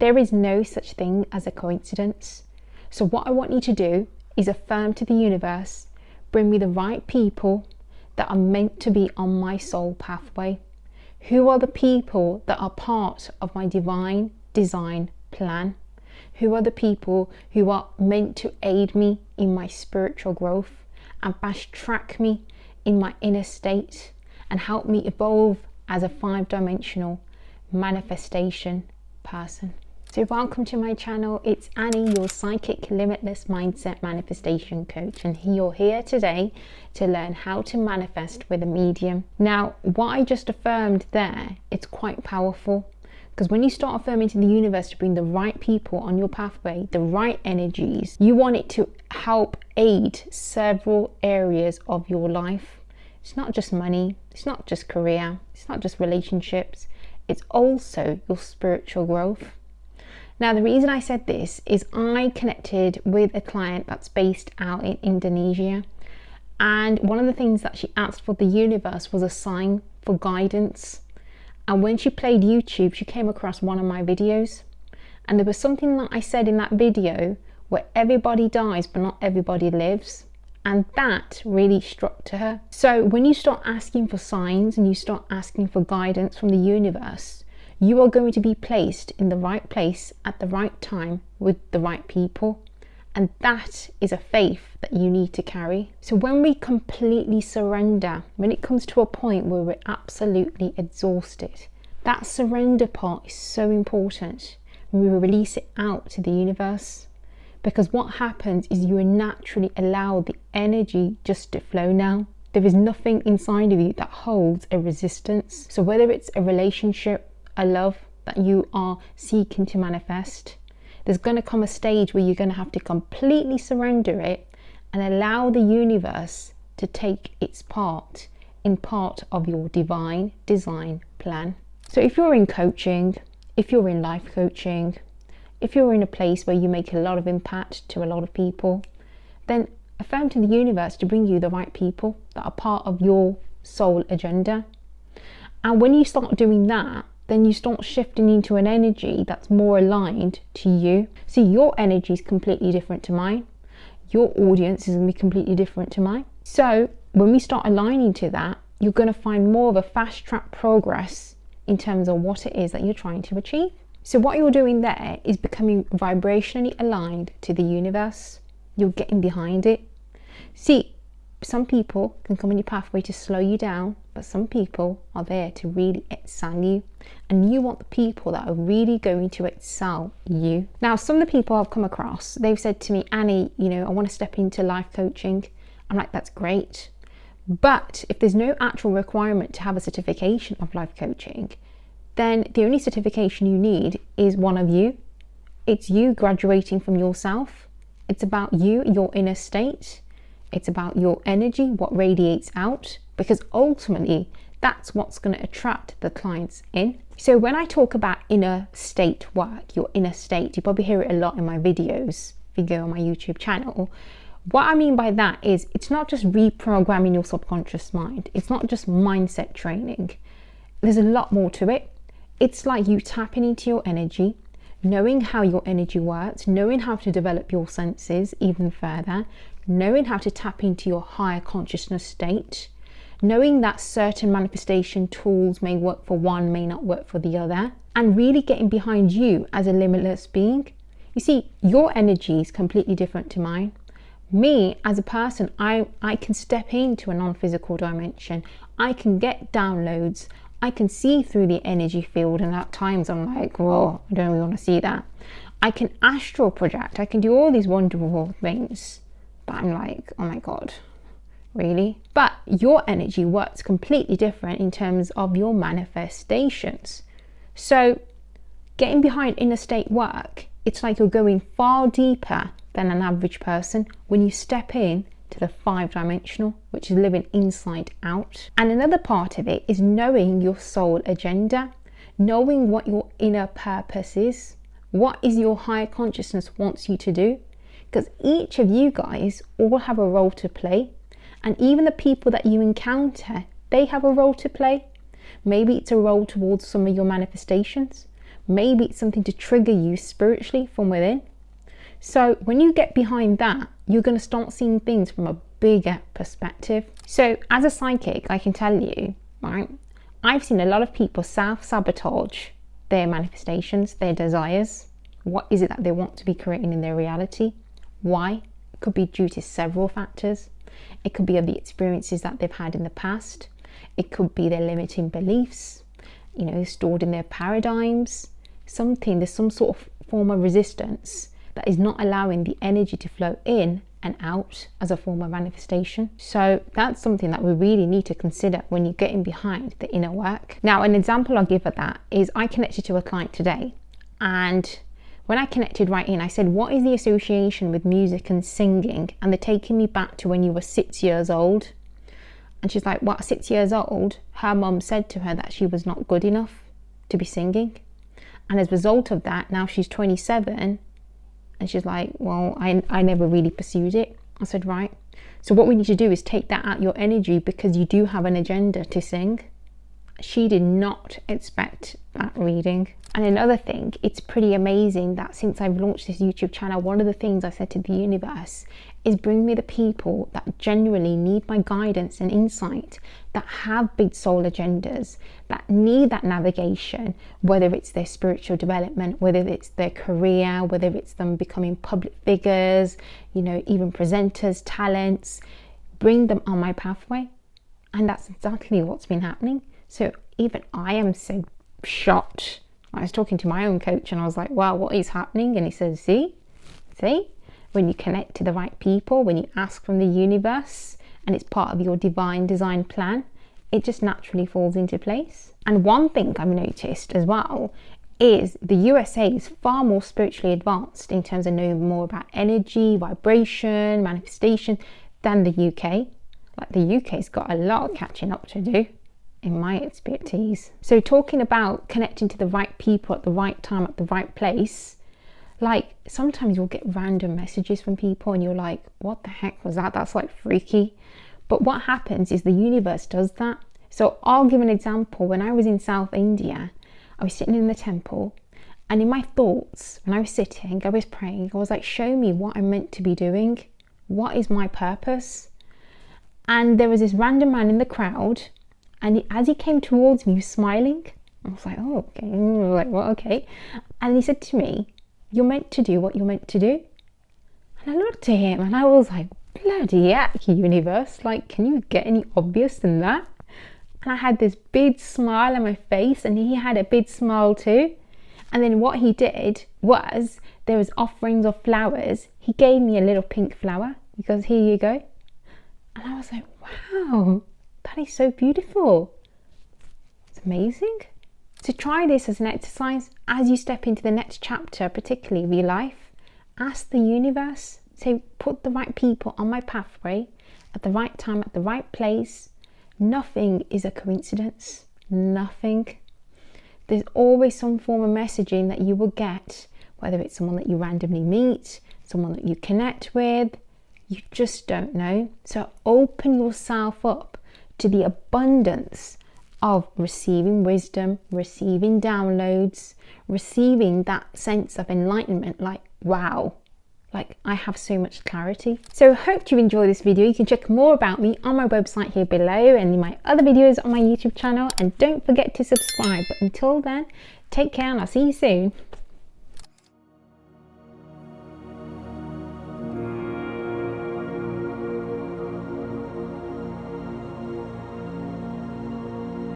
There is no such thing as a coincidence. So what I want you to do is affirm to the universe, bring me the right people that are meant to be on my soul pathway. Who are the people that are part of my divine design plan? Who are the people who are meant to aid me in my spiritual growth and fast track me in my inner state and help me evolve as a 5-dimensional manifestation person? So welcome to my channel. It's Annie, your psychic limitless mindset manifestation coach, and you're here today to learn how to manifest with a medium. Now, what I just affirmed there, it's quite powerful, because when you start affirming to the universe to bring the right people on your pathway, the right energies, you want it to help aid several areas of your life. It's not just money, it's not just career, it's not just relationships, it's also your spiritual growth. Now, the reason I said this is I connected with a client that's based out in Indonesia, and one of the things that she asked for the universe was a sign for guidance. And when she played YouTube, she came across one of my videos, and there was something that I said in that video where everybody dies but not everybody lives, and that really struck to her. So when you start asking for signs and you start asking for guidance from the universe, you are going to be placed in the right place at the right time with the right people. And that is a faith that you need to carry. So when we completely surrender, when it comes to a point where we're absolutely exhausted, that surrender part is so important. We release it out to the universe, because what happens is you naturally allow the energy just to flow now. There is nothing inside of you that holds a resistance. So whether it's a relationship, a love that you are seeking to manifest, there's going to come a stage where you're going to have to completely surrender it and allow the universe to take its part in part of your divine design plan. So if you're in coaching, if you're in life coaching, if you're in a place where you make a lot of impact to a lot of people, then affirm to the universe to bring you the right people that are part of your soul agenda. And when you start doing that, then you start shifting into an energy that's more aligned to you. See, your energy is completely different to mine. Your audience is going to be completely different to mine. So when we start aligning to that, you're going to find more of a fast track progress in terms of what it is that you're trying to achieve. So what you're doing there is becoming vibrationally aligned to the universe. You're getting behind it. See, some people can come in your pathway to slow you down, but some people are there to really excel you. And you want the people that are really going to excel you. Now, some of the people I've come across, they've said to me, Annie, I want to step into life coaching. I'm like, that's great. But if there's no actual requirement to have a certification of life coaching, then the only certification you need is one of you. It's you graduating from yourself. It's about you, your inner state. It's about your energy, what radiates out, because ultimately that's what's going to attract the clients in. So when I talk about inner state work, your inner state, you probably hear it a lot in my videos if you go on my YouTube channel. What I mean by that is it's not just reprogramming your subconscious mind. It's not just mindset training. There's a lot more to it. It's like you tapping into your energy, knowing how your energy works, knowing how to develop your senses even further, knowing how to tap into your higher consciousness state, knowing that certain manifestation tools may work for one, may not work for the other, and really getting behind you as a limitless being. You see, your energy is completely different to mine. Me as a person, I can step into a non-physical dimension. I can get downloads. I can see through the energy field, and at times I'm like, whoa, I don't really want to see that. I can astral project. I can do all these wonderful things. But I'm like, oh my God, really? But your energy works completely different in terms of your manifestations. So getting behind inner state work, it's like you're going far deeper than an average person when you step in to the 5-dimensional, which is living inside out. And another part of it is knowing your soul agenda, knowing what your inner purpose is, what is your higher consciousness wants you to do. Because each of you guys all have a role to play, and even the people that you encounter, they have a role to play. Maybe it's a role towards some of your manifestations. Maybe it's something to trigger you spiritually from within. So when you get behind that, you're going to start seeing things from a bigger perspective. So as a psychic, I can tell you, right, I've seen a lot of people self-sabotage their manifestations, their desires. What is it that they want to be creating in their reality? Why? It could be due to several factors. It could be of the experiences that they've had in the past. It could be their limiting beliefs, stored in their paradigms. There's some sort of form of resistance that is not allowing the energy to flow in and out as a form of manifestation. So that's something that we really need to consider when you're getting behind the inner work. Now, an example I'll give of that is I connected to a client today, and when I connected right in, I said, what is the association with music and singing? And they're taking me back to when you were 6 years old. And she's like, what, 6 years old? Her mum said to her that she was not good enough to be singing. And as a result of that, now she's 27. And she's like, well, I never really pursued it. I said, right. So what we need to do is take that out your energy, because you do have an agenda to sing. She did not expect that reading. And another thing, it's pretty amazing that since I've launched this YouTube channel, one of the things I said to the universe is bring me the people that genuinely need my guidance and insight, that have big soul agendas, that need that navigation, whether it's their spiritual development, whether it's their career, whether it's them becoming public figures, even presenters, talents. Bring them on my pathway. And that's exactly what's been happening. So even I am so shocked. I was talking to my own coach and I was like, wow, what is happening? And he says, see, when you connect to the right people, when you ask from the universe and it's part of your divine design plan, it just naturally falls into place. And one thing I've noticed as well is the USA is far more spiritually advanced in terms of knowing more about energy, vibration, manifestation than the UK. Like the UK's got a lot of catching up to do, in my expertise. So talking about connecting to the right people at the right time, at the right place, like sometimes you'll get random messages from people and you're like, what the heck was that? That's like freaky. But what happens is the universe does that. So I'll give an example. When I was in South India, I was sitting in the temple, and in my thoughts, when I was sitting, I was praying, I was like, show me what I'm meant to be doing. What is my purpose? And there was this random man in the crowd, and as he came towards me, he was smiling. I was like, oh, okay. Like, well, okay. And he said to me, you're meant to do what you're meant to do. And I looked at him and I was like, bloody heck, universe. Like, can you get any obvious than that? And I had this big smile on my face, and he had a big smile too. And then what he did was, there was offerings of flowers. He gave me a little pink flower. He goes, here you go. And I was like, wow. That is so beautiful. It's amazing. So try this as an exercise as you step into the next chapter, particularly of your life. Ask the universe, say, put the right people on my pathway at the right time, at the right place. Nothing is a coincidence. Nothing. There's always some form of messaging that you will get, whether it's someone that you randomly meet, someone that you connect with. You just don't know. So open yourself up to the abundance of receiving wisdom, receiving downloads, receiving that sense of enlightenment, like, wow, like I have so much clarity. So I hope you enjoy this video. You can check more about me on my website here below and in my other videos on my YouTube channel, and don't forget to subscribe. But until then, take care and I'll see you soon.